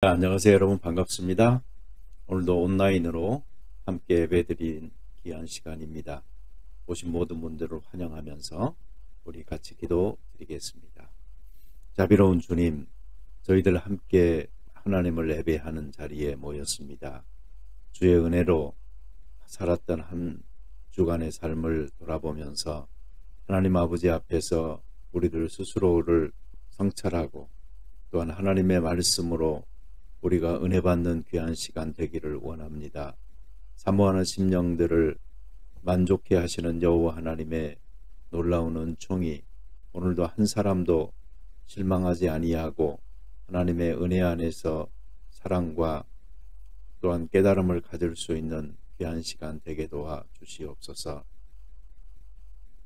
안녕하세요 여러분, 반갑습니다. 오늘도 온라인으로 함께 예배드린 귀한 시간입니다. 오신 모든 분들을 환영하면서 우리 같이 기도 드리겠습니다. 자비로운 주님, 저희들 함께 하나님을 예배하는 자리에 모였습니다. 주의 은혜로 살았던 한 주간의 삶을 돌아보면서 하나님 아버지 앞에서 우리들 스스로를 성찰하고 또한 하나님의 말씀으로 우리가 은혜 받는 귀한 시간 되기를 원합니다. 사모하는 심령들을 만족해 하시는 여호와 하나님의 놀라운 은총이 오늘도 한 사람도 실망하지 아니하고 하나님의 은혜 안에서 사랑과 또한 깨달음을 가질 수 있는 귀한 시간 되게 도와 주시옵소서.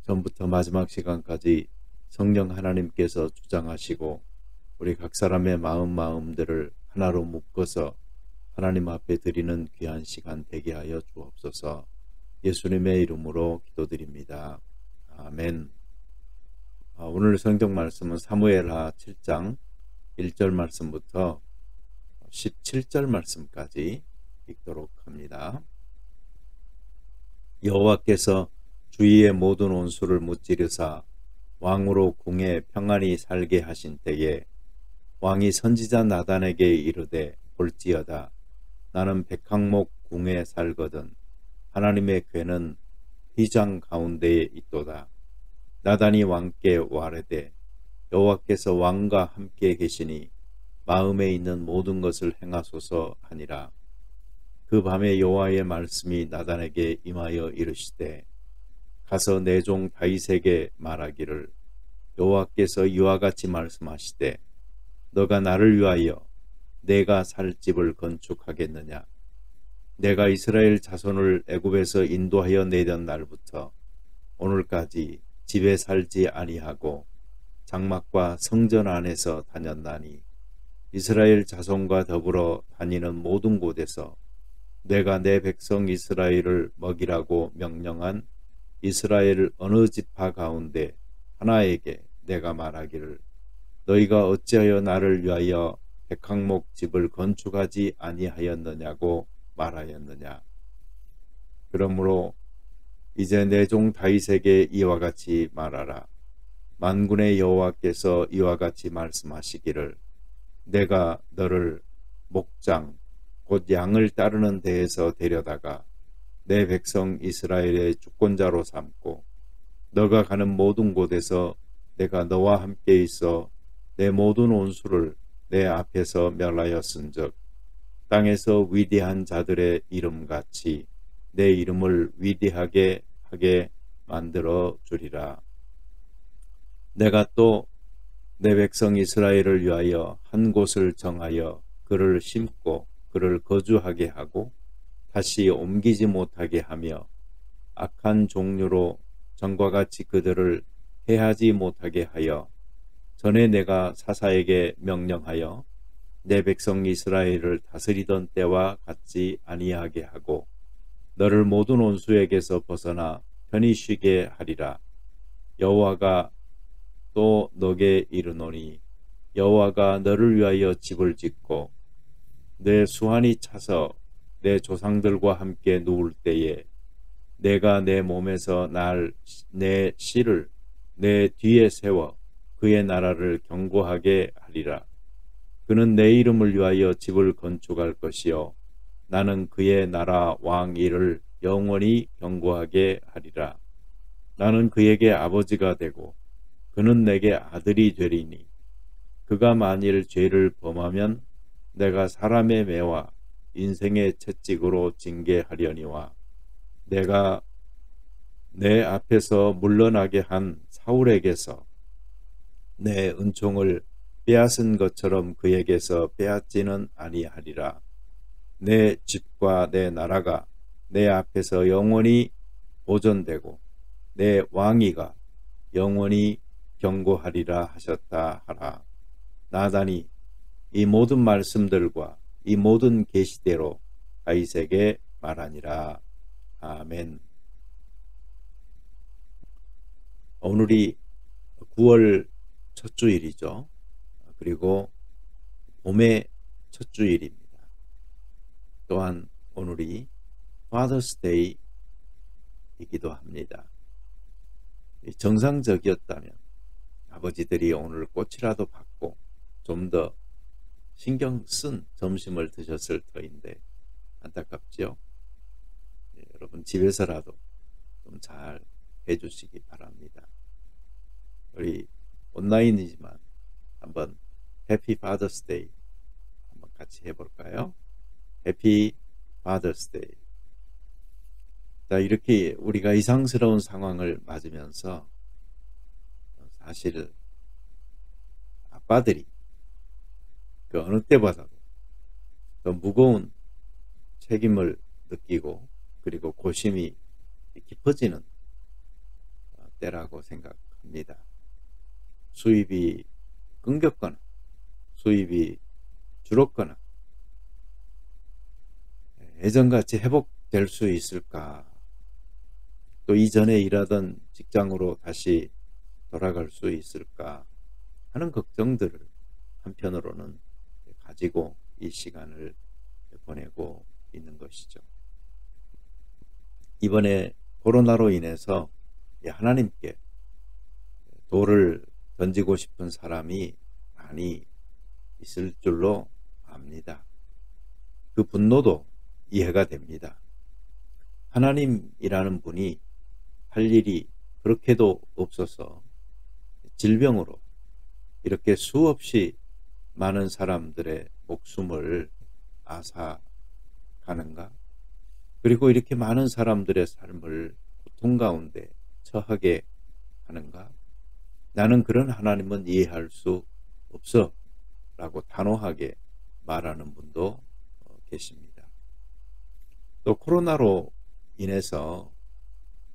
전부터 마지막 시간까지 성령 하나님께서 주장하시고 우리 각 사람의 마음들을 하나로 묶어서 하나님 앞에 드리는 귀한 시간 되게 하여 주옵소서. 예수님의 이름으로 기도드립니다. 아멘. 오늘 성경 말씀은 사무엘하 7장 1절 말씀부터 17절 말씀까지 읽도록 합니다. 여호와께서 주위의 모든 원수를 무찌르사 왕으로 궁에 평안히 살게 하신 때에 왕이 선지자 나단에게 이르되, 볼지어다. 나는 백항목 궁에 살거든 하나님의 궤는 휘장 가운데에 있도다. 나단이 왕께 와르되, 여호와께서 왕과 함께 계시니 마음에 있는 모든 것을 행하소서 하니라. 그 밤에 여호와의 말씀이 나단에게 임하여 이르시되, 가서 내 종 다윗에게 말하기를, 여호와께서 이와 같이 말씀하시되, 너가 나를 위하여 내가 살 집을 건축하겠느냐? 내가 이스라엘 자손을 애굽에서 인도하여 내던 날부터 오늘까지 집에 살지 아니하고 장막과 성전 안에서 다녔나니, 이스라엘 자손과 더불어 다니는 모든 곳에서 내가 내 백성 이스라엘을 먹이라고 명령한 이스라엘 어느 지파 가운데 하나에게 내가 말하기를, 너희가 어찌하여 나를 위하여 백항목 집을 건축하지 아니하였느냐고 말하였느냐. 그러므로 이제 내 종 다윗에게 이와 같이 말하라. 만군의 여호와께서 이와 같이 말씀하시기를, 내가 너를 목장 곧 양을 따르는 데에서 데려다가 내 백성 이스라엘의 주권자로 삼고, 너가 가는 모든 곳에서 내가 너와 함께 있어 내 모든 원수를 내 앞에서 멸하였은즉 땅에서 위대한 자들의 이름같이 내 이름을 위대하게 하게 만들어 주리라. 내가 또 내 백성 이스라엘을 위하여 한 곳을 정하여 그를 심고 그를 거주하게 하고 다시 옮기지 못하게 하며 악한 종류로 전과 같이 그들을 해하지 못하게 하여 전에 내가 사사에게 명령하여 내 백성 이스라엘을 다스리던 때와 같지 아니하게 하고 너를 모든 원수에게서 벗어나 편히 쉬게 하리라. 여호와가 또 너게 이르노니, 여호와가 너를 위하여 집을 짓고 내 수완이 차서 내 조상들과 함께 누울 때에 내가 내 몸에서 내 씨를 내 뒤에 세워 그의 나라를 견고하게 하리라. 그는 내 이름을 위하여 집을 건축할 것이요 나는 그의 나라 왕위를 영원히 견고하게 하리라. 나는 그에게 아버지가 되고 그는 내게 아들이 되리니, 그가 만일 죄를 범하면 내가 사람의 매와 인생의 채찍으로 징계하려니와, 내가 내 앞에서 물러나게 한 사울에게서 내 은총을 빼앗은 것처럼 그에게서 빼앗지는 아니하리라. 내 집과 내 나라가 내 앞에서 영원히 보존되고 내 왕위가 영원히 견고하리라 하셨다 하라. 나단이 이 모든 말씀들과 이 모든 계시대로 다윗에게 말하니라. 아멘. 오늘이 9월 첫 주일이죠. 그리고 봄의 첫 주일입니다. 또한 오늘이 Father's Day이기도 합니다. 정상적이었다면 아버지들이 오늘 꽃이라도 받고 좀 더 신경 쓴 점심을 드셨을 터인데 안타깝죠? 여러분 집에서라도 좀 잘 해주시기 바랍니다. 우리 온라인이지만 한번 해피 파더스 데이 한번 같이 해볼까요? 해피 파더스 데이. 자, 이렇게 우리가 이상스러운 상황을 맞으면서 사실 아빠들이 그 어느 때보다도 더 무거운 책임을 느끼고 그리고 고심이 깊어지는 때라고 생각합니다. 수입이 끊겼거나 수입이 줄었거나 예전같이 회복될 수 있을까? 또 이전에 일하던 직장으로 다시 돌아갈 수 있을까 하는 걱정들을 한편으로는 가지고 이 시간을 보내고 있는 것이죠. 이번에 코로나로 인해서 하나님께 돌을 던지고 싶은 사람이 많이 있을 줄로 압니다. 그 분노도 이해가 됩니다. 하나님이라는 분이 할 일이 그렇게도 없어서 질병으로 이렇게 수없이 많은 사람들의 목숨을 앗아가는가? 그리고 이렇게 많은 사람들의 삶을 고통 가운데 처하게 하는가? 나는 그런 하나님은 이해할 수 없어 라고 단호하게 말하는 분도 계십니다. 또 코로나로 인해서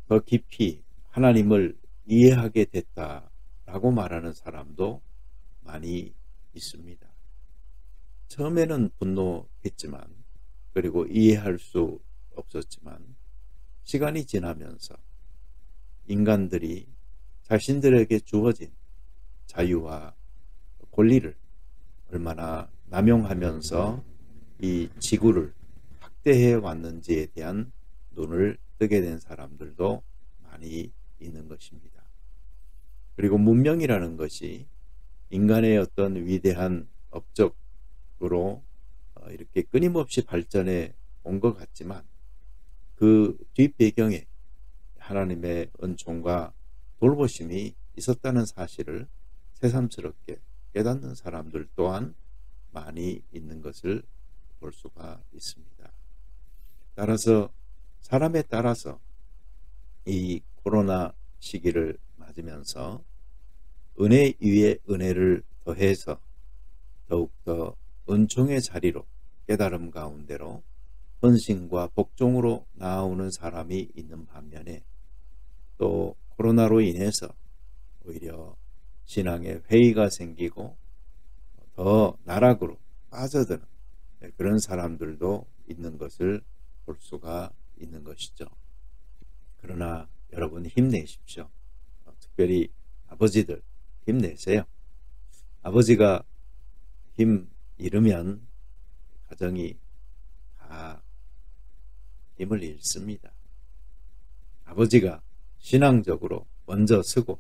더 깊이 하나님을 이해하게 됐다라고 말하는 사람도 많이 있습니다. 처음에는 분노했지만 그리고 이해할 수 없었지만 시간이 지나면서 인간들이 자신들에게 주어진 자유와 권리를 얼마나 남용하면서 이 지구를 학대해 왔는지에 대한 눈을 뜨게 된 사람들도 많이 있는 것입니다. 그리고 문명이라는 것이 인간의 어떤 위대한 업적으로 이렇게 끊임없이 발전해 온 것 같지만 그 뒷배경에 하나님의 은총과 돌보심이 있었다는 사실을 새삼스럽게 깨닫는 사람들 또한 많이 있는 것을 볼 수가 있습니다. 따라서 사람에 따라서 이 코로나 시기를 맞으면서 은혜 위에 은혜를 더해서 더욱더 은총의 자리로 깨달음 가운데로 헌신과 복종으로 나아오는 사람이 있는 반면에 또 코로나로 인해서 오히려 신앙에 회의가 생기고 더 나락으로 빠져드는 그런 사람들도 있는 것을 볼 수가 있는 것이죠. 그러나 여러분 힘내십시오. 특별히 아버지들 힘내세요. 아버지가 힘 잃으면 가정이 다 힘을 잃습니다. 아버지가 신앙적으로 먼저 서고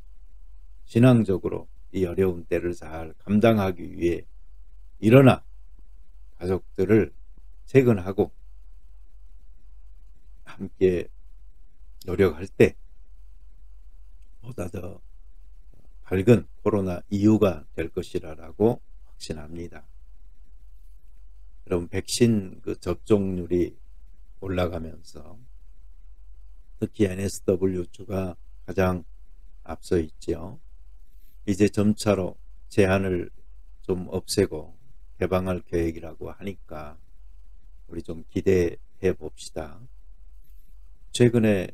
신앙적으로 이 어려운 때를 잘 감당하기 위해 일어나 가족들을 재건하고 함께 노력할 때 보다 더 밝은 코로나 이후가 될 것이라고 확신합니다. 여러분 백신 그 접종률이 올라가면서 특히 NSW주가 가장 앞서 있죠. 이제 점차로 제한을 좀 없애고 개방할 계획이라고 하니까 우리 좀 기대해 봅시다. 최근에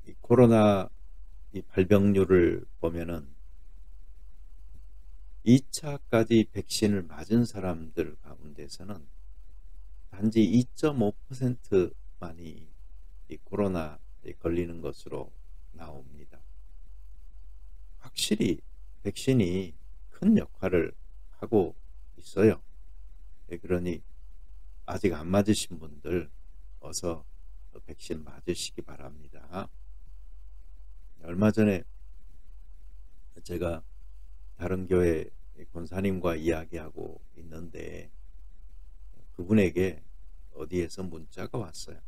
이 코로나 이 발병률을 보면은 2차까지 백신을 맞은 사람들 가운데서는 단지 2.5%만이 이 코로나에 걸리는 것으로 나옵니다. 확실히 백신이 큰 역할을 하고 있어요. 그러니 아직 안 맞으신 분들 어서 백신 맞으시기 바랍니다. 얼마 전에 제가 다른 교회 권사님과 이야기하고 있는데 그분에게 어디에서 문자가 왔어요.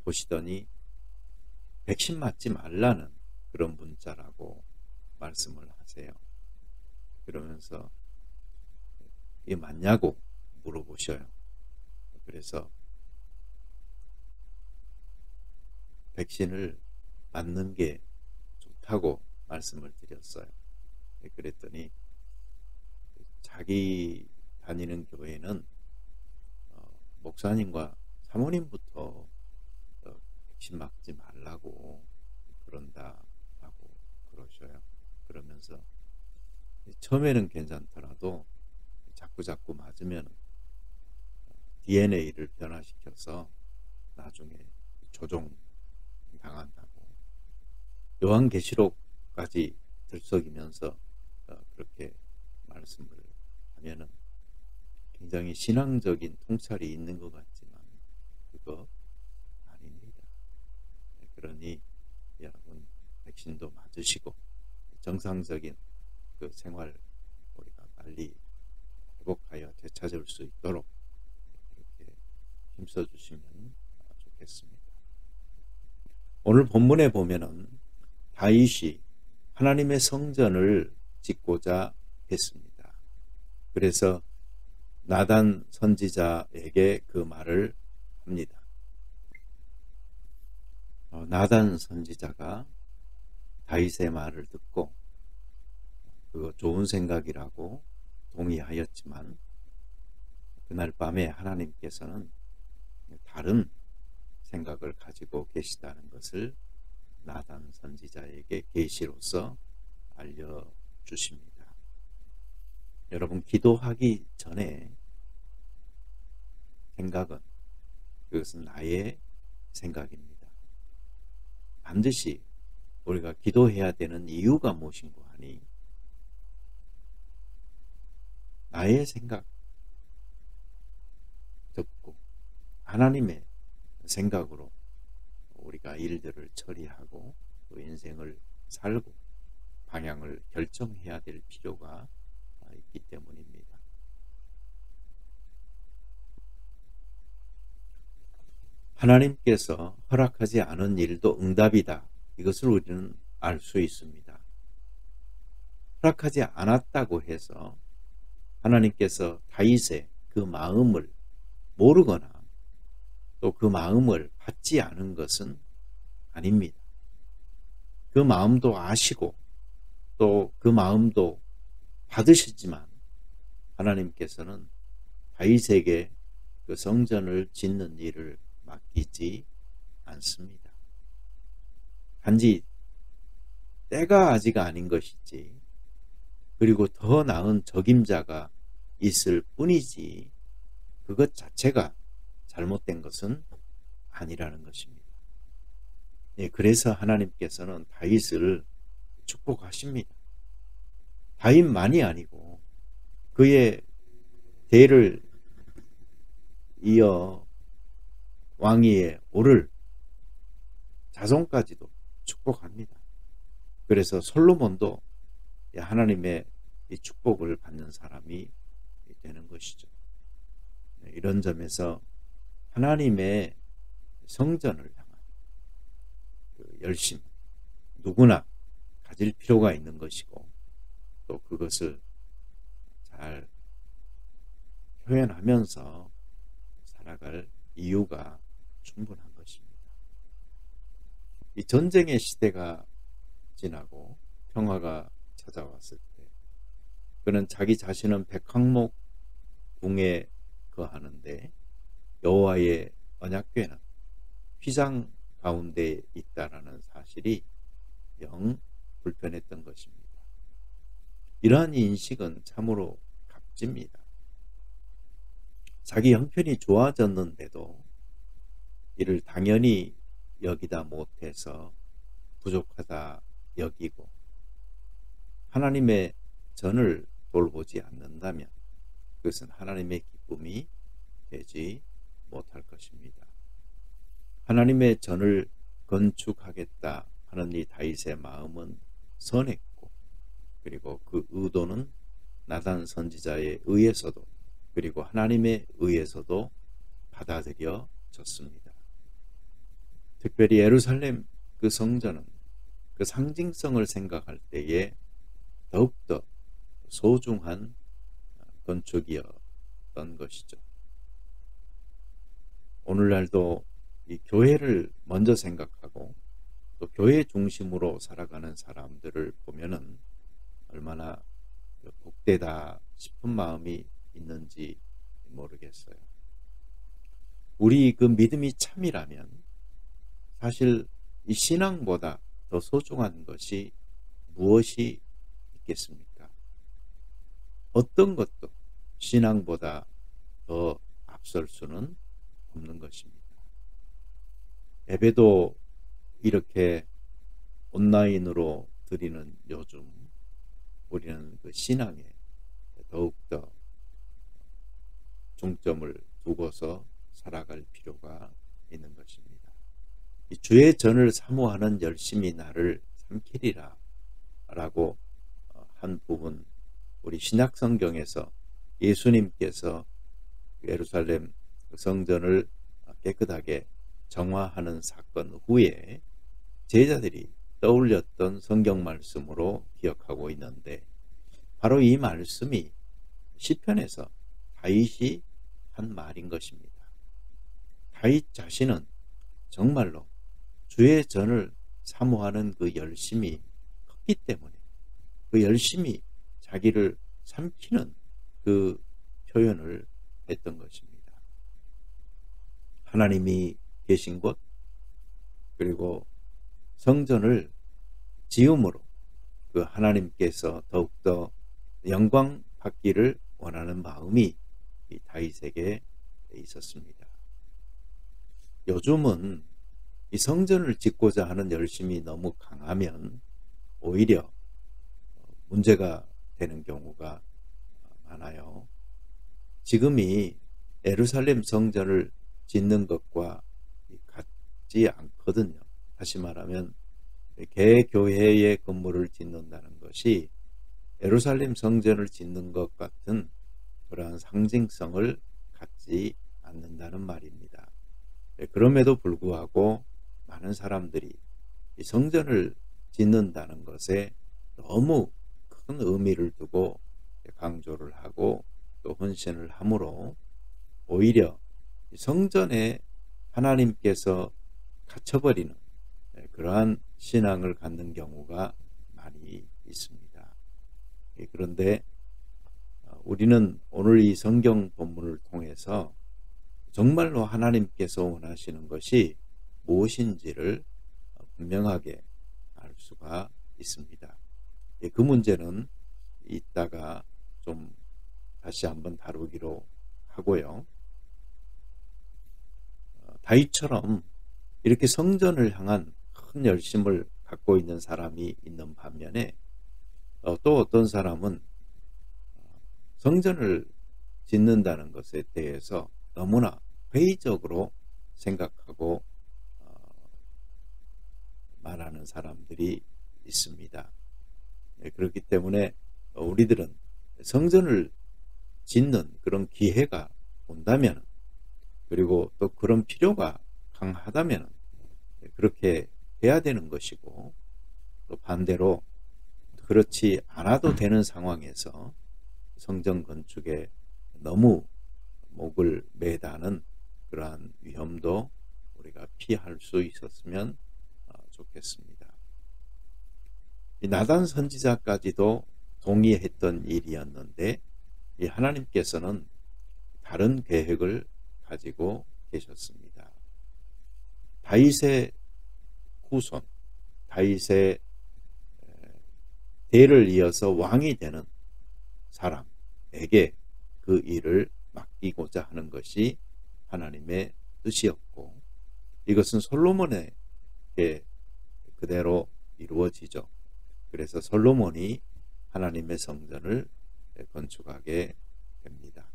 보시더니 백신 맞지 말라는 그런 문자라고 말씀을 하세요. 그러면서 이게 맞냐고 물어보셔요. 그래서 백신을 맞는 게 좋다고 말씀을 드렸어요. 그랬더니 자기 다니는 교회는 목사님과 사모님부터 백신 맞지 말라고 그런다라고 그러셔요. 그러면서 처음에는 괜찮더라도 자꾸 맞으면 DNA를 변화시켜서 나중에 조종 당한다고 요한계시록까지 들썩이면서 그렇게 말씀을 하면은 굉장히 신앙적인 통찰이 있는 것 같지만 그거 아닙니다. 그러니 여러분 백신도 맞으시고 정상적인 그 생활 우리가 빨리 회복하여 되찾을 수 있도록 그렇게 힘써 주시면 좋겠습니다. 오늘 본문에 보면은 다윗이 하나님의 성전을 짓고자 했습니다. 그래서 나단 선지자에게 그 말을 합니다. 나단 선지자가 다윗의 말을 듣고 그거 좋은 생각이라고 동의하였지만 그날 밤에 하나님께서는 다른 생각을 가지고 계시다는 것을 나단 선지자에게 계시로서 알려주십니다. 여러분 기도하기 전에 생각은 그것은 나의 생각입니다. 반드시 우리가 기도해야 되는 이유가 무엇인고 하니 나의 생각 듣고 하나님의 생각으로 우리가 일들을 처리하고 또 인생을 살고 방향을 결정해야 될 필요가 있기 때문입니다. 하나님께서 허락하지 않은 일도 응답이다. 이것을 우리는 알 수 있습니다. 허락하지 않았다고 해서 하나님께서 다윗의 그 마음을 모르거나 또 그 마음을 받지 않은 것은 아닙니다. 그 마음도 아시고 또 그 마음도 받으시지만 하나님께서는 다윗에게 그 성전을 짓는 일을 맡기지 않습니다. 단지 때가 아직 아닌 것이지 그리고 더 나은 적임자가 있을 뿐이지 그것 자체가 잘못된 것은 아니라는 것입니다. 네, 그래서 하나님께서는 다윗을 축복하십니다. 다윗만이 아니고 그의 대를 이어 왕위에 오를 자손까지도 축복합니다. 그래서 솔로몬도 하나님의 이 축복을 받는 사람이 되는 것이죠. 이런 점에서 하나님의 성전을 향한 그 열심 누구나 가질 필요가 있는 것이고 또 그것을 잘 표현하면서 살아갈 이유가 충분한 것입니다. 이 전쟁의 시대가 지나고 평화가 찾아왔을 때 그는 자기 자신은 백항목 궁에 거하는데 여호와의 언약궤는 휘장 가운데 있다라는 사실이 영 불편했던 것입니다. 이러한 인식은 참으로 값집니다. 자기 형편이 좋아졌는데도 이를 당연히 여기다 못해서 부족하다 여기고 하나님의 전을 돌보지 않는다면 그것은 하나님의 기쁨이 되지 못할 것입니다. 하나님의 전을 건축하겠다 하는 이 다윗의 마음은 선했고, 그리고 그 의도는 나단 선지자에 의해서도, 그리고 하나님에 의해서도 받아들여졌습니다. 특별히 예루살렘 그 성전은 그 상징성을 생각할 때에 더욱더 소중한 건축이었던 것이죠. 오늘날도 이 교회를 먼저 생각하고 또 교회 중심으로 살아가는 사람들을 보면은 얼마나 복되다 싶은 마음이 있는지 모르겠어요. 우리 그 믿음이 참이라면 사실 이 신앙보다 더 소중한 것이 무엇이 있겠습니까? 어떤 것도 신앙보다 더 앞설 수는 없는 것입니다. 예배도 이렇게 온라인으로 드리는 요즘 우리는 그 신앙에 더욱더 중점을 두고서 살아갈 필요가 있는 것입니다. 이 주의 전을 사모하는 열심이 나를 삼키리라 라고 한 부분, 우리 신약 성경에서 예수님께서 예루살렘 성전을 깨끗하게 정화하는 사건 후에 제자들이 떠올렸던 성경 말씀으로 기억하고 있는데, 바로 이 말씀이 시편에서 다윗이 한 말인 것입니다. 다윗 자신은 정말로 주의 전을 사모하는 그 열심이 컸기 때문에 그 열심이 자기를 삼키는 그 표현을 했던 것입니다. 하나님이 계신 곳, 그리고 성전을 지음으로 그 하나님께서 더욱더 영광 받기를 원하는 마음이 이 다윗에게 있었습니다. 요즘은 이 성전을 짓고자 하는 열심이 너무 강하면 오히려 문제가 되는 경우가 많아요. 지금이 예루살렘 성전을 짓는 것과 같지 않거든요. 다시 말하면 개교회의 건물을 짓는다는 것이 예루살렘 성전을 짓는 것 같은 그러한 상징성을 갖지 않는다는 말입니다. 그럼에도 불구하고 많은 사람들이 이 성전을 짓는다는 것에 너무 큰 의미를 두고 강조를 하고 또 헌신을 함으로 오히려 성전에 하나님께서 갇혀버리는 그러한 신앙을 갖는 경우가 많이 있습니다. 그런데 우리는 오늘 이 성경 본문을 통해서 정말로 하나님께서 원하시는 것이 무엇인지를 분명하게 알 수가 있습니다. 그 문제는 이따가 좀 다시 한번 다루기로 하고요. 다윗처럼 이렇게 성전을 향한 큰 열심을 갖고 있는 사람이 있는 반면에 또 어떤 사람은 성전을 짓는다는 것에 대해서 너무나 회의적으로 생각하고 말하는 사람들이 있습니다. 그렇기 때문에 우리들은 성전을 짓는 그런 기회가 온다면, 그리고 또 그런 필요가 강하다면 그렇게 해야 되는 것이고, 또 반대로 그렇지 않아도 되는 상황에서 성전 건축에 너무 목을 매다는 그러한 위험도 우리가 피할 수 있었으면 좋겠습니다. 이 나단 선지자까지도 동의했던 일이었는데 이 하나님께서는 다른 계획을 가지고 계셨습니다. 다윗의 후손, 다윗의 대를 이어서 왕이 되는 사람에게 그 일을 맡기고자 하는 것이 하나님의 뜻이었고, 이것은 솔로몬에게 그대로 이루어지죠. 그래서 솔로몬이 하나님의 성전을 건축하게 됩니다.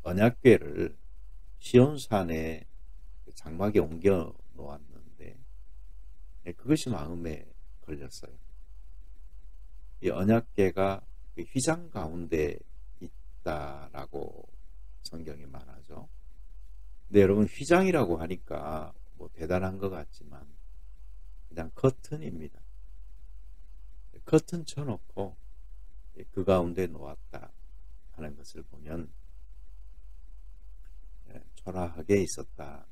언약궤를 시온산에 장막에 옮겨 놓았는데 그것이 마음에 걸렸어요. 이 언약궤가 그 휘장 가운데 있다라고 성경이 말하죠. 근데 여러분, 휘장이라고 하니까 뭐 대단한 것 같지만 그냥 커튼입니다. 커튼 쳐놓고 그 가운데 놓았다 하는 것을 보면 초라하게 있었다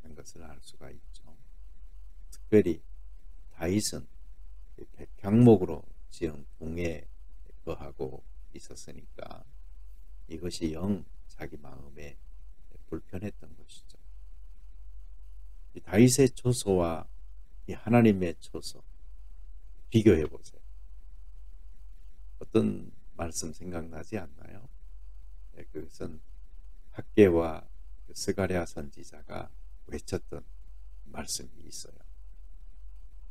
하는 것을 알 수가 있죠. 특별히 다윗은 백향목으로 지은 궁에 거하고 있었으니까 이것이 영 자기 마음에 불편했던 것이죠. 이 다윗의 처소와 이 하나님의 처소 비교해 보세요. 어떤 말씀 생각나지 않나요? 그것은 학개와 스가랴 선지자가 외쳤던 말씀이 있어요.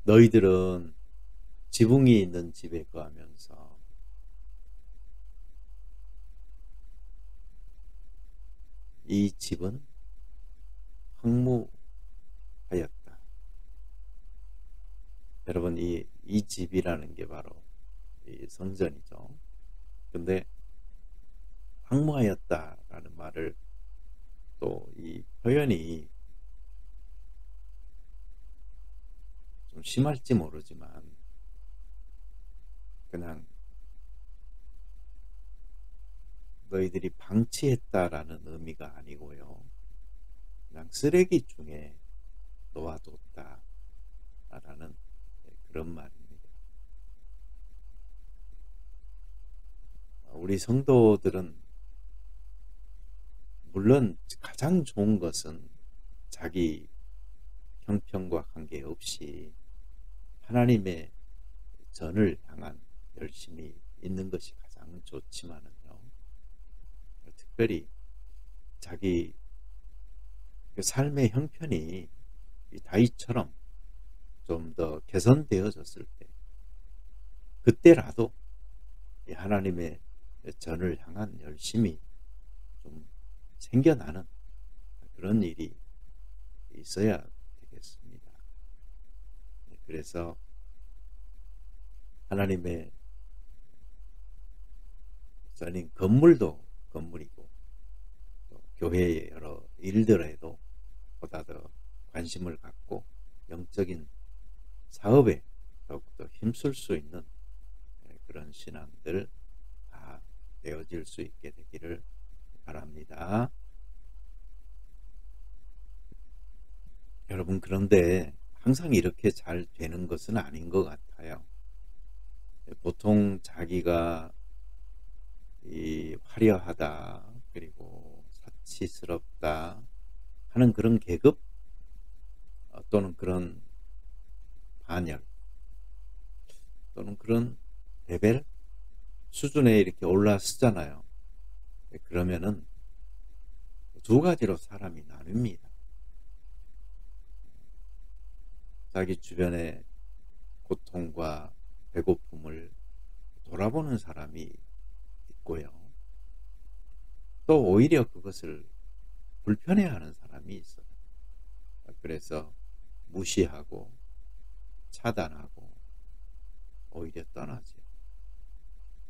너희들은 지붕이 있는 집에 거하면서 이 집은 황무하였다. 여러분, 이 집이라는 게 바로 이 성전이죠. 근데 황무하였다라는 말을, 또 이 표현이 좀 심할지 모르지만 그냥 너희들이 방치했다라는 의미가 아니고요, 그냥 쓰레기 중에 놓아뒀다라는 그런 말입니다. 우리 성도들은 물론 가장 좋은 것은 자기 형편과 관계없이 하나님의 전을 향한 열심이 있는 것이 가장 좋지만은요, 특별히 자기 삶의 형편이 다윗처럼 좀 더 개선되어졌을 때, 그때라도 하나님의 전을 향한 열심이 좀 생겨나는 그런 일이 있어야 되겠습니다. 그래서 하나님의 전인 건물도 건물이고, 또 교회의 여러 일들에도 보다 더 관심을 갖고 영적인 사업에 더욱더 힘쓸 수 있는 그런 신앙들 다 되어질 수 있게 되기를 바랍니다. 여러분, 그런데 항상 이렇게 잘 되는 것은 아닌 것 같아요. 보통 자기가 이 화려하다, 그리고 사치스럽다 하는 그런 계급, 또는 그런 반열, 또는 그런 레벨 수준에 이렇게 올라서잖아요. 그러면은 두 가지로 사람이 나뉩니다. 자기 주변의 고통과 배고픔을 돌아보는 사람이 있고요, 또 오히려 그것을 불편해하는 사람이 있어요. 그래서 무시하고 차단하고 오히려 떠나죠.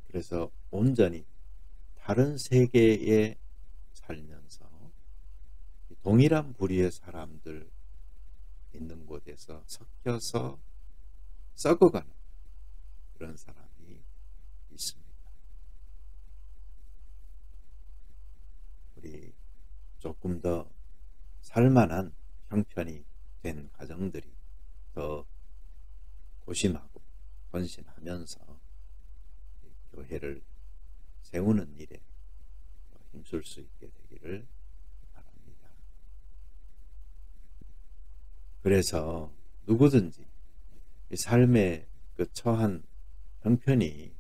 그래서 온전히 다른 세계에 살면서 동일한 부류의 사람들 있는 곳에서 섞여서 썩어가는 그런 사람이 있습니다. 우리 조금 더 살만한 형편이 된 가정들이 더 고심하고 헌신하면서 교회를 세우는 일에 힘쓸 수 있게 되기를 바랍니다. 그래서 누구든지 이 삶의 그 처한 형편이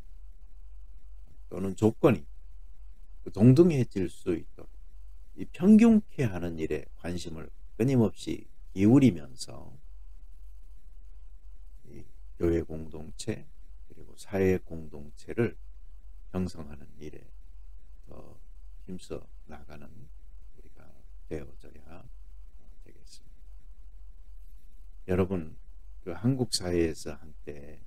또는 조건이 동등해질 수 있도록 이 평균케 하는 일에 관심을 끊임없이 기울이면서 이 교회 공동체 그리고 사회 공동체를 형성하는 일에 더 힘써 나가는 우리가 되어져야 되겠습니다. 여러분, 그 한국 사회에서 한때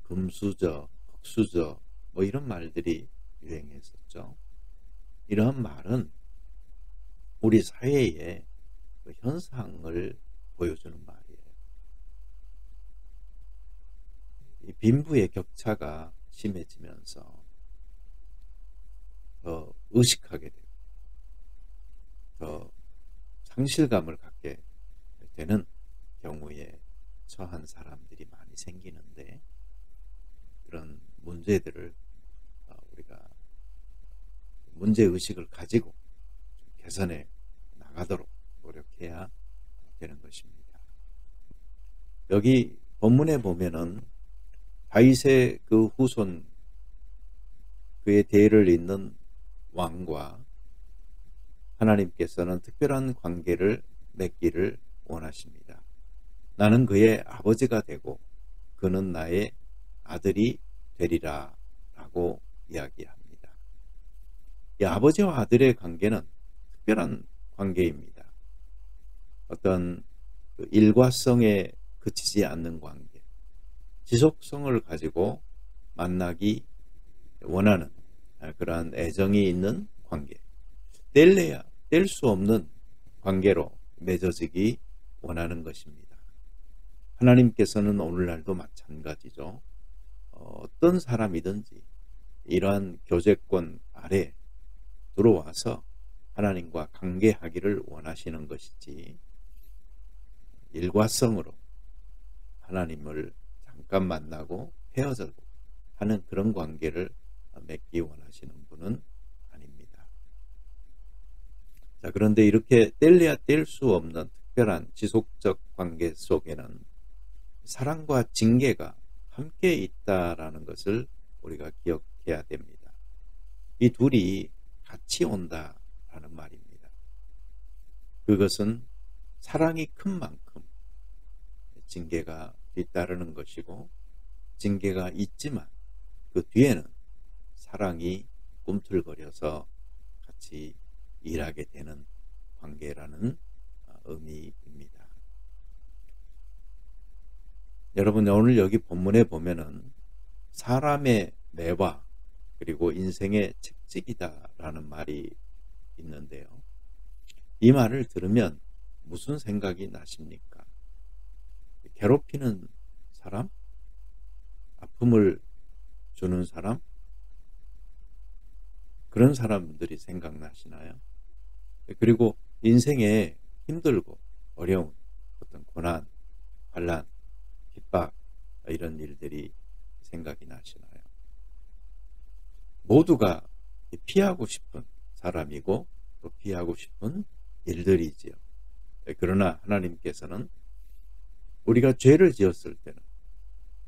금수저, 흑수저 뭐 이런 말들이 유행했었죠. 이러한 말은 우리 사회의 그 현상을 보여주는 말이에요. 이 빈부의 격차가 심해지면서 더 의식하게 되고 더 상실감을 갖게 되는 경우에 처한 사람들이 많이 생기는데, 그런 문제들을 우리가 문제의식을 가지고 좀 개선해 나가도록 노력해야 되는 것입니다. 여기 본문에 보면은 다윗의 그 후손, 그의 대를 잇는 왕과 하나님께서는 특별한 관계를 맺기를 원하십니다. 나는 그의 아버지가 되고 그는 나의 아들이 되리라 라고 이야기합니다. 이 아버지와 아들의 관계는 특별한 관계입니다. 어떤 그 일과성에 그치지 않는 관계, 지속성을 가지고 만나기 원하는 그러한 애정이 있는 관계, 뗄래야 뗄 수 없는 관계로 맺어지기 원하는 것입니다. 하나님께서는 오늘날도 마찬가지죠. 어떤 사람이든지 이러한 교제권 아래 들어와서 하나님과 관계하기를 원하시는 것이지, 일과성으로 하나님을 잠깐 만나고 헤어져고 하는 그런 관계를 맺기 원하시는 분은 아닙니다. 자, 그런데 이렇게 뗄래야 뗄 수 없는 특별한 지속적 관계 속에는 사랑과 징계가 함께 있다라는 것을 우리가 기억해야 됩니다. 이 둘이 같이 온다라는 말입니다. 그것은 사랑이 큰 만큼 징계가 뒤따르는 것이고, 징계가 있지만 그 뒤에는 사랑이 꿈틀거려서 같이 일하게 되는 관계라는 의미입니다. 여러분, 오늘 여기 본문에 보면은 사람의 매화 그리고 인생의 책찍이다라는 말이 있는데요. 이 말을 들으면 무슨 생각이 나십니까? 괴롭히는 사람? 아픔을 주는 사람? 그런 사람들이 생각나시나요? 그리고 인생에 힘들고 어려운 어떤 고난, 환난, 핍박, 이런 일들이 생각이 나시나요? 모두가 피하고 싶은 사람이고 또 피하고 싶은 일들이지요. 그러나 하나님께서는 우리가 죄를 지었을 때는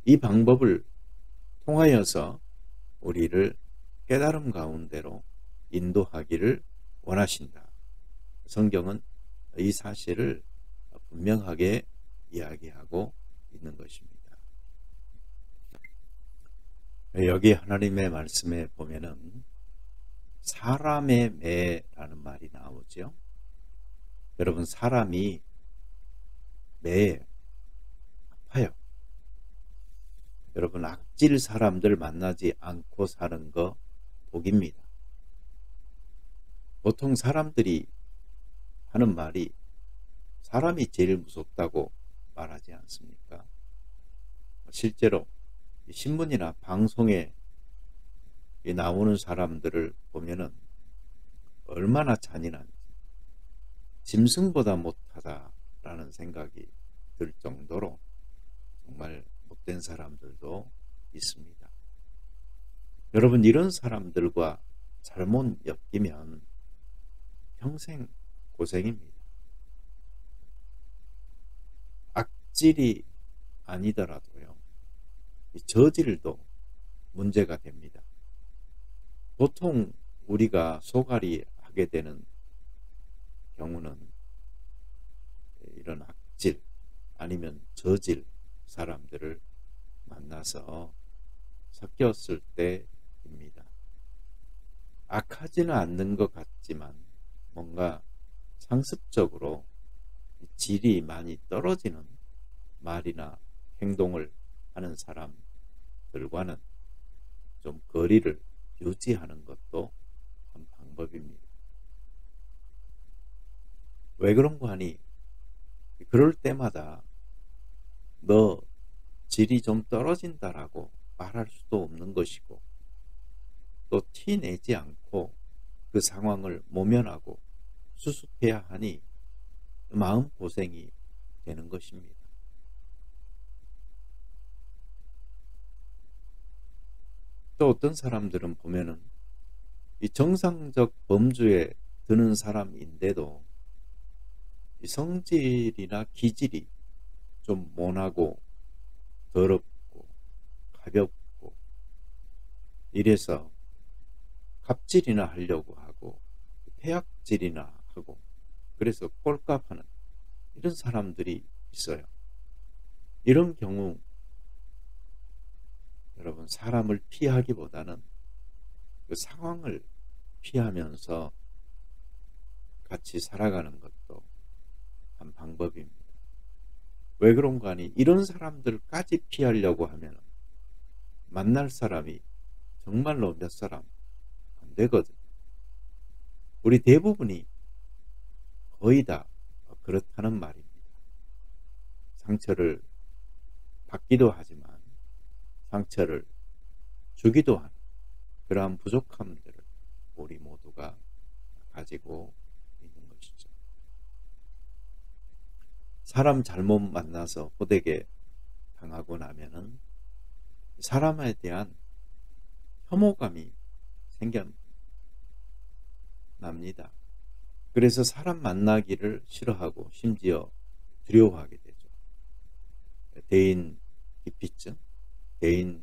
이 방법을 통하여서 우리를 깨달음 가운데로 인도하기를 원하신다. 성경은 이 사실을 분명하게 이야기하고 있는 것입니다. 여기 하나님의 말씀에 보면은 사람의 매라는 말이 나오죠. 여러분, 사람이 매에 아파요. 여러분, 악질 사람들 만나지 않고 사는 거 복입니다. 보통 사람들이 하는 말이 사람이 제일 무섭다고 말하지 않습니까? 실제로 신문이나 방송에 나오는 사람들을 보면은 얼마나 잔인한지, 짐승보다 못하다라는 생각이 들 정도로 정말 못된 사람들도 있습니다. 여러분, 이런 사람들과 잘못 엮이면 평생 고생입니다. 악질이 아니더라도요, 저질도 문제가 됩니다. 보통 우리가 소갈이 하게 되는 경우는 이런 악질 아니면 저질 사람들을 만나서 섞였을 때입니다. 악하지는 않는 것 같지만 뭔가 상습적으로 질이 많이 떨어지는 말이나 행동을 하는 사람들과는 좀 거리를 유지하는 것도 한 방법입니다. 왜 그런가 하니 그럴 때마다 너 질이 좀 떨어진다라고 말할 수도 없는 것이고, 또 티 내지 않고 그 상황을 모면하고 수습해야 하니 마음고생이 되는 것입니다. 또 어떤 사람들은 보면은 이 정상적 범주에 드는 사람인데도 이 성질이나 기질이 좀 모나고 더럽고 가볍고 이래서 갑질이나 하려고 하고 폐악질이나 하고 그래서 꼴값하는 이런 사람들이 있어요. 이런 경우 여러분, 사람을 피하기보다는 그 상황을 피하면서 같이 살아가는 것도 한 방법입니다. 왜 그런가 하니 이런 사람들까지 피하려고 하면 만날 사람이 정말로 몇 사람 안 되거든. 우리 대부분이 거의 다 그렇다는 말입니다. 상처를 받기도 하지만 상처를 주기도 하는 그러한 부족함들을 우리 모두가 가지고 있는 것이죠. 사람 잘못 만나서 호되게 당하고 나면은 사람에 대한 혐오감이 생겨납니다. 그래서 사람 만나기를 싫어하고 심지어 두려워하게 되죠. 대인 기피증, 대인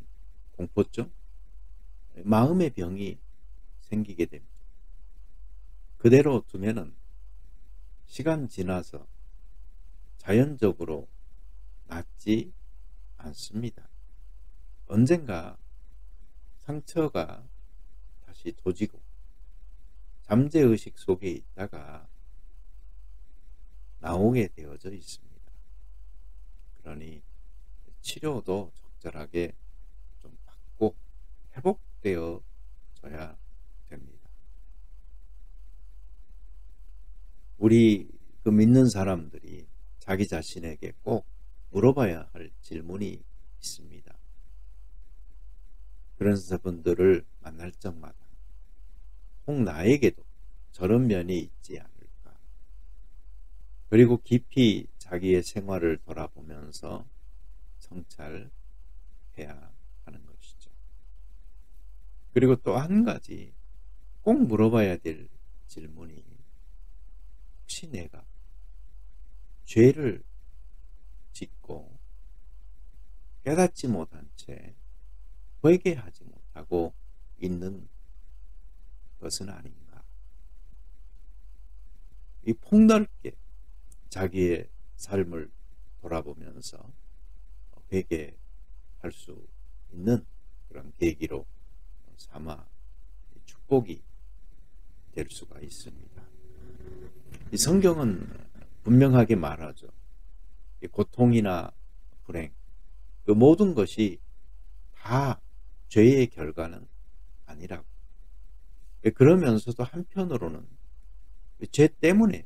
공포증, 마음의 병이 생기게 됩니다. 그대로 두면은 시간 지나서 자연적으로 낫지 않습니다. 언젠가 상처가 다시 도지고 잠재의식 속에 있다가 나오게 되어져 있습니다. 그러니 치료도 적절하게 좀 받고 회복되어져야 됩니다. 우리 그 믿는 사람들이 자기 자신에게 꼭 물어봐야 할 질문이 있습니다. 그런 분들을 만날 적마다 혹 나에게도 저런 면이 있지 않을까. 그리고 깊이 자기의 생활을 돌아보면서 성찰해야 하는 것이죠. 그리고 또 한 가지 꼭 물어봐야 될 질문이, 혹시 내가 죄를 짓고 깨닫지 못한 채 회개하지 못하고 있는 것은 아닌가. 이 폭넓게 자기의 삶을 돌아보면서 회개할 수 있는 그런 계기로 삼아 축복이 될 수가 있습니다. 이 성경은 분명하게 말하죠. 이 고통이나 불행, 그 모든 것이 다 죄의 결과는 아니라고. 그러면서도 한편으로는 죄 때문에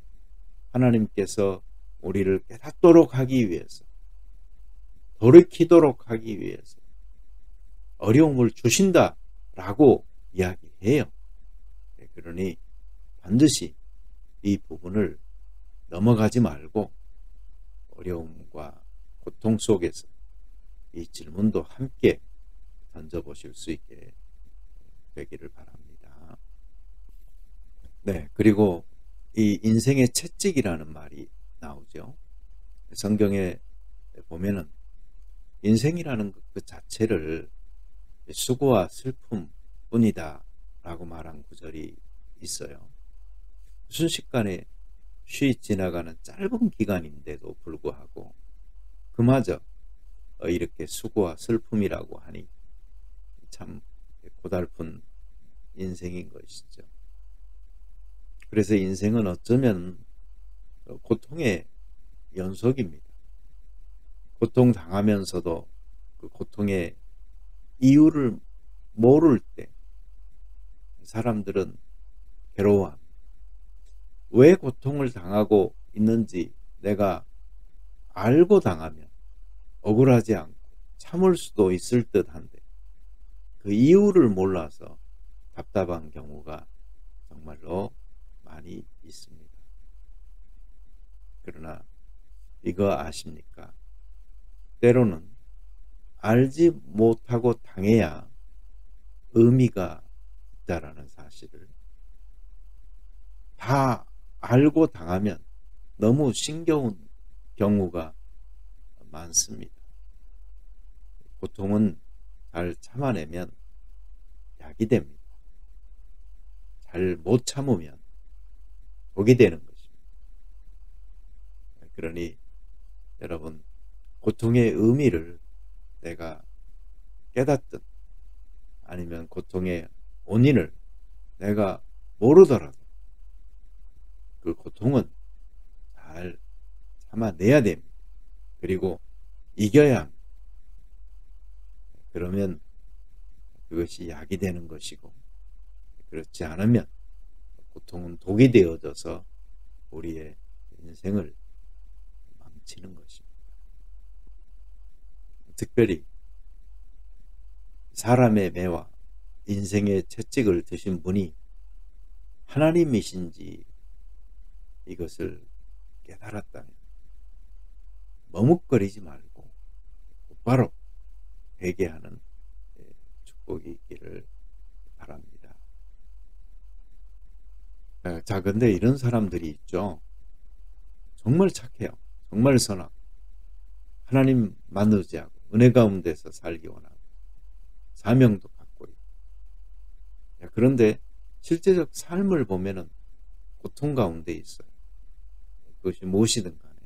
하나님께서 우리를 깨닫도록 하기 위해서, 돌이키도록 하기 위해서 어려움을 주신다라고 이야기해요. 그러니 반드시 이 부분을 넘어가지 말고 어려움과 고통 속에서 이 질문도 함께 던져보실 수 있게 되기를 바랍니다. 네, 그리고 이 인생의 채찍이라는 말이 나오죠. 성경에 보면은 인생이라는 그 자체를 수고와 슬픔 뿐이다 라고 말한 구절이 있어요. 순식간에 지나가는 짧은 기간인데도 불구하고 그마저 이렇게 수고와 슬픔이라고 하니 참 고달픈 인생인 것이죠. 그래서 인생은 어쩌면 고통의 연속입니다. 고통당하면서도 그 고통의 이유를 모를 때 사람들은 괴로워합니다. 왜 고통을 당하고 있는지 내가 알고 당하면 억울하지 않고 참을 수도 있을 듯한데 그 이유를 몰라서 답답한 경우가 정말로 많이 있습니다. 그러나 이거 아십니까? 때로는 알지 못하고 당해야 의미가 있다라는 사실을, 다 알고 당하면 너무 싱거운 경우가 많습니다. 고통은 잘 참아내면 약이 됩니다. 잘 못 참으면 독이 되는 것입니다. 그러니 여러분, 고통의 의미를 내가 깨닫든 아니면 고통의 원인을 내가 모르더라도 그 고통은 잘 참아내야 됩니다. 그리고 이겨야 합니다. 그러면 그것이 약이 되는 것이고, 그렇지 않으면 고통은 독이 되어져서 우리의 인생을 망치는 것입니다. 특별히 사람의 매와 인생의 채찍을 드신 분이 하나님이신지 이것을 깨달았다면 머뭇거리지 말고 곧바로 회개하는 축복이 있기를 바랍니다. 자, 근데 이런 사람들이 있죠. 정말 착해요. 정말 선하고 하나님 만나지하고 은혜 가운데서 살기 원하고 사명도 갖고 있고, 그런데 실제적 삶을 보면은 고통 가운데 있어요. 그것이 무엇이든 간에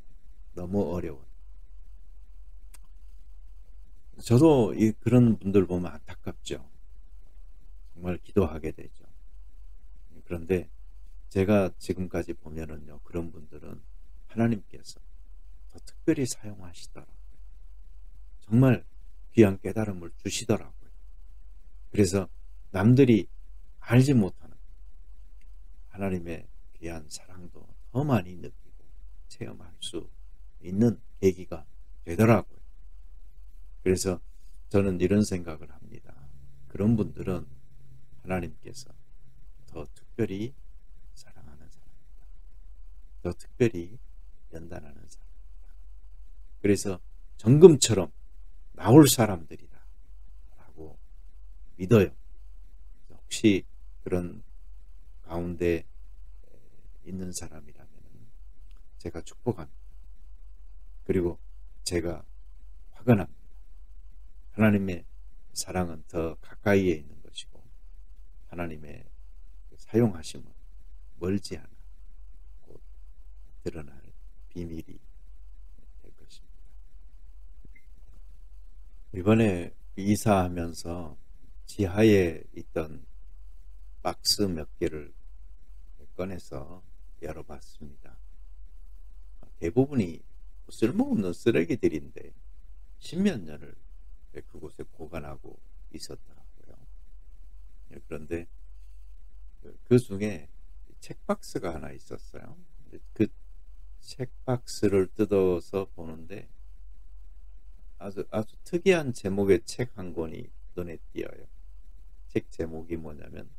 너무 어려워요. 저도 그런 분들 보면 안타깝죠. 정말 기도하게 되죠. 그런데 제가 지금까지 보면은요, 그런 분들은 하나님께서 더 특별히 사용하시더라고요. 정말 귀한 깨달음을 주시더라고요. 그래서 남들이 알지 못하는 하나님의 귀한 사랑도 더 많이 느끼고 체험할 수 있는 계기가 되더라고요. 그래서 저는 이런 생각을 합니다. 그런 분들은 하나님께서 더 특별히 사랑하는 사람이다. 더 특별히 연단하는 사람이다. 그래서 정금처럼 나올 사람들이다 라고 믿어요. 혹시 그런 가운데 있는 사람이라면 제가 축복합니다. 그리고 제가 확언합니다. 하나님의 사랑은 더 가까이에 있는 것이고 하나님의 사용하심은 멀지 않아 곧 드러날 비밀이 될 것입니다. 이번에 이사하면서 지하에 있던 박스 몇 개를 꺼내서 열어봤습니다. 대부분이 쓸모없는 쓰레기들인데 10몇 년을 그곳에 보관하고 있었더라고요. 그런데 그 중에 책박스가 하나 있었어요. 그 책박스를 뜯어서 보는데 아주 특이한 제목의 책 한 권이 눈에 띄어요. 책 제목이 뭐냐면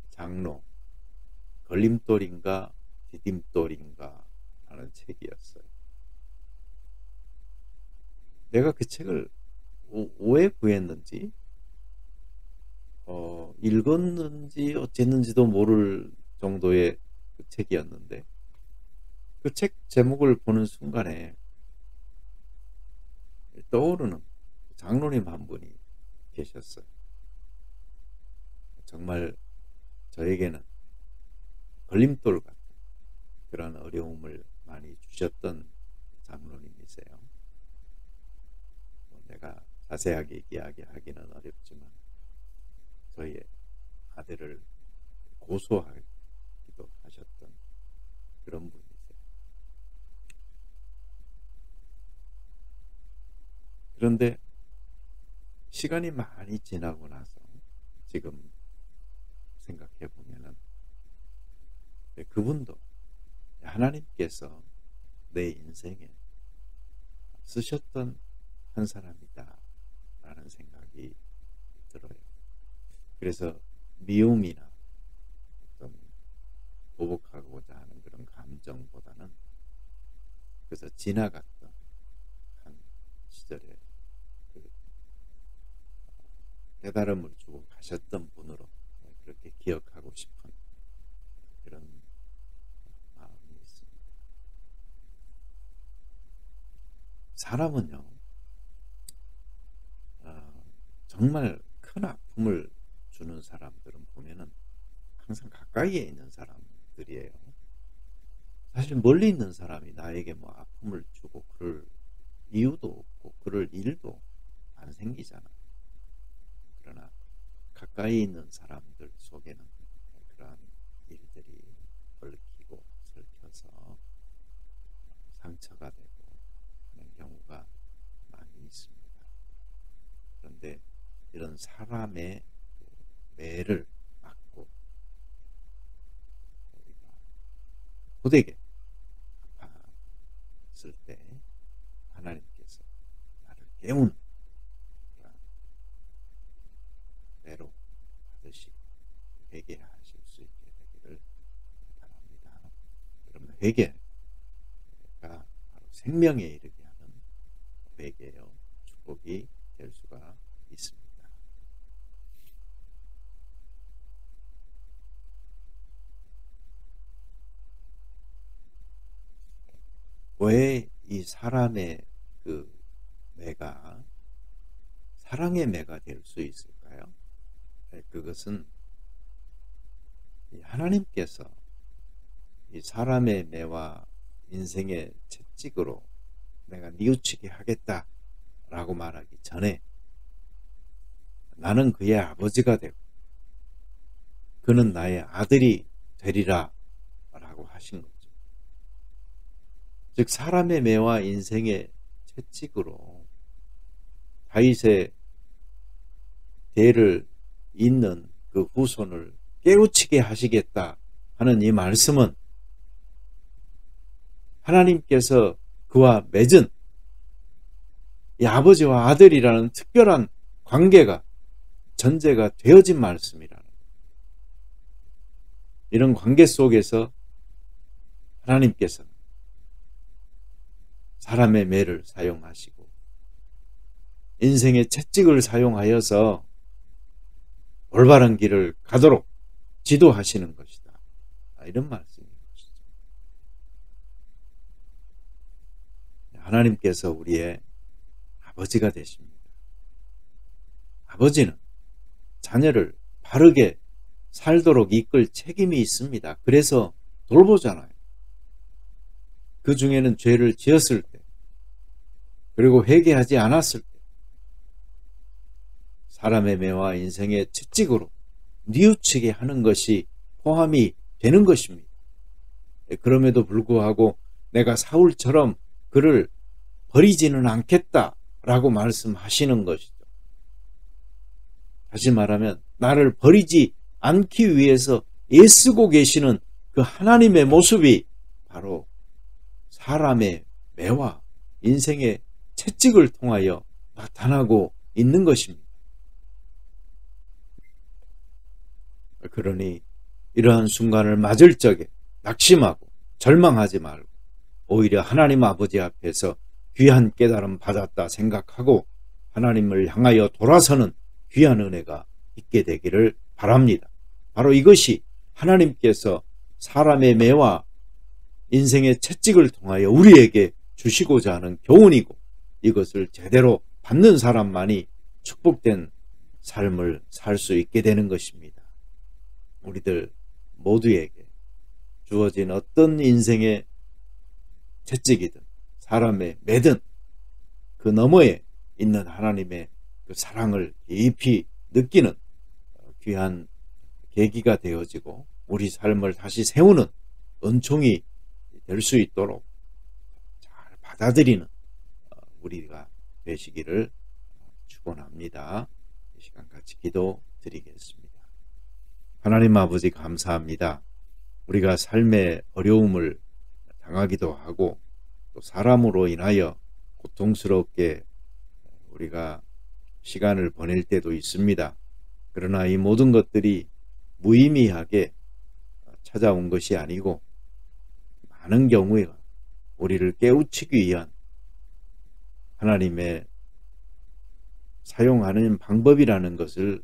장로, 걸림돌인가 디딤돌인가 하는 책이었어요. 내가 그 책을 왜 구했는지 읽었는지 어쨌는지도 모를 정도의 그 책이었는데 그 책 제목을 보는 순간에 떠오르는 장로님 한 분이 계셨어요. 정말 저에게는 걸림돌 같은 그런 어려움을 많이 주셨던 장로님이세요. 내가 자세하게 이야기하기는 어렵지만 저희의 아들을 고소하기도 하셨던 그런 분이세요. 그런데 시간이 많이 지나고 나서 지금 생각해 보면은 그분도 하나님께서 내 인생에 쓰셨던 한 사람이다 라는 생각이 들어요. 그래서 미움이나 어떤 보복하고자 하는 그런 감정보다는 그래서 지나갔던 한 시절에 그 깨달음을 주고 가셨던 분으로 그렇게 기억하고 싶은 그런 마음이 있습니다. 사람은요, 정말 큰 아픔을 주는 사람들은 보면은 항상 가까이에 있는 사람들이에요. 사실 멀리 있는 사람이 나에게 뭐 아픔을 주고 그럴 이유도 없고 그럴 일도 안 생기잖아요. 그러나 가까이 있는 사람들 속에는 그러한 일들이 얽히고 설켜서 상처가 되고 하는 경우가 많이 있습니다. 그런데 이런 사람의 매를 막고 우리가 고되게 아팠을 때 하나님께서 나를 깨우는 매로 받으시고 회개하실 수 있게 되기를 바랍니다. 그러면 회개가 바로 생명에 이르게 하는 회개요 축복이 될 수가 있습니다. 왜 이 사람의 그 매가 사랑의 매가 될 수 있을까요? 그것은 하나님께서 이 사람의 매와 인생의 채찍으로 내가 뉘우치게 하겠다 라고 말하기 전에 나는 그의 아버지가 되고 그는 나의 아들이 되리라 라고 하신 거죠. 즉 사람의 매와 인생의 채찍으로 다윗의 대를 잇는 그 후손을 깨우치게 하시겠다 하는 이 말씀은 하나님께서 그와 맺은 이 아버지와 아들이라는 특별한 관계가 전제가 되어진 말씀이라는 거예요. 이런 관계 속에서 하나님께서는 사람의 매를 사용하시고 인생의 채찍을 사용하여서 올바른 길을 가도록 지도하시는 것이다. 이런 말씀인 것이죠. 하나님께서 우리의 아버지가 되십니다. 아버지는 자녀를 바르게 살도록 이끌 책임이 있습니다. 그래서 돌보잖아요. 그 중에는 죄를 지었을 때 그리고 회개하지 않았을 때 사람의 매와 인생의 채찍으로 뉘우치게 하는 것이 포함이 되는 것입니다. 그럼에도 불구하고 내가 사울처럼 그를 버리지는 않겠다라고 말씀하시는 것이죠. 다시 말하면 나를 버리지 않기 위해서 애쓰고 계시는 그 하나님의 모습이 바로 사람의 매와 인생의 채찍을 통하여 나타나고 있는 것입니다. 그러니 이러한 순간을 맞을 적에 낙심하고 절망하지 말고 오히려 하나님 아버지 앞에서 귀한 깨달음 받았다 생각하고 하나님을 향하여 돌아서는 귀한 은혜가 있게 되기를 바랍니다. 바로 이것이 하나님께서 사람의 매와 인생의 채찍을 통하여 우리에게 주시고자 하는 교훈이고 이것을 제대로 받는 사람만이 축복된 삶을 살 수 있게 되는 것입니다. 우리들 모두에게 주어진 어떤 인생의 채찍이든 사람의 매든 그 너머에 있는 하나님의 그 사랑을 깊이 느끼는 귀한 계기가 되어지고 우리 삶을 다시 세우는 은총이 될 수 있도록 잘 받아들이는 우리가 되시기를 축원합니다. 이 시간 같이 기도 드리겠습니다. 하나님 아버지 감사합니다. 우리가 삶의 어려움을 당하기도 하고 또 사람으로 인하여 고통스럽게 우리가 시간을 보낼 때도 있습니다. 그러나 이 모든 것들이 무의미하게 찾아온 것이 아니고 많은 경우에 우리를 깨우치기 위한 하나님의 사용하는 방법이라는 것을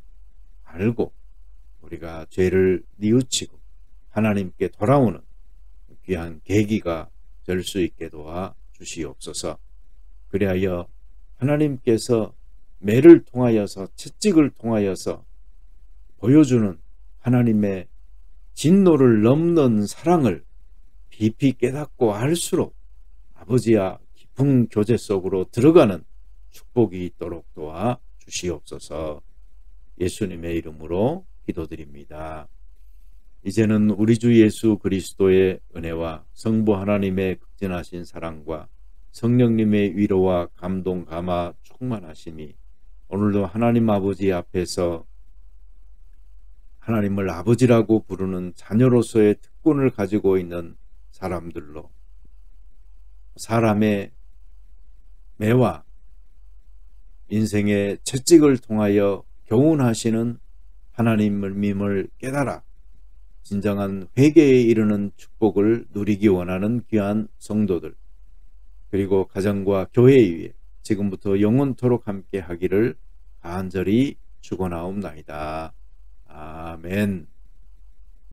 알고 우리가 죄를 뉘우치고 하나님께 돌아오는 귀한 계기가 될 수 있게 도와 주시옵소서. 그리하여 하나님께서 매를 통하여서 채찍을 통하여서 보여주는 하나님의 진노를 넘는 사랑을 깊이 깨닫고 알수록 아버지와 깊은 교제 속으로 들어가는 축복이 있도록 도와 주시옵소서. 예수님의 이름으로 기도드립니다. 이제는 우리 주 예수 그리스도의 은혜와 성부 하나님의 극진하신 사랑과 성령님의 위로와 감동 감화 충만하심이 오늘도 하나님 아버지 앞에서 하나님을 아버지라고 부르는 자녀로서의 특권을 가지고 있는 사람들로 사람의 매와 인생의 채찍을 통하여 교훈하시는 하나님을 밈을 깨달아 진정한 회개에 이르는 축복을 누리기 원하는 귀한 성도들 그리고 가정과 교회 위에 지금부터 영원토록 함께 하기를 간절히 축원하옵나이다. 아멘.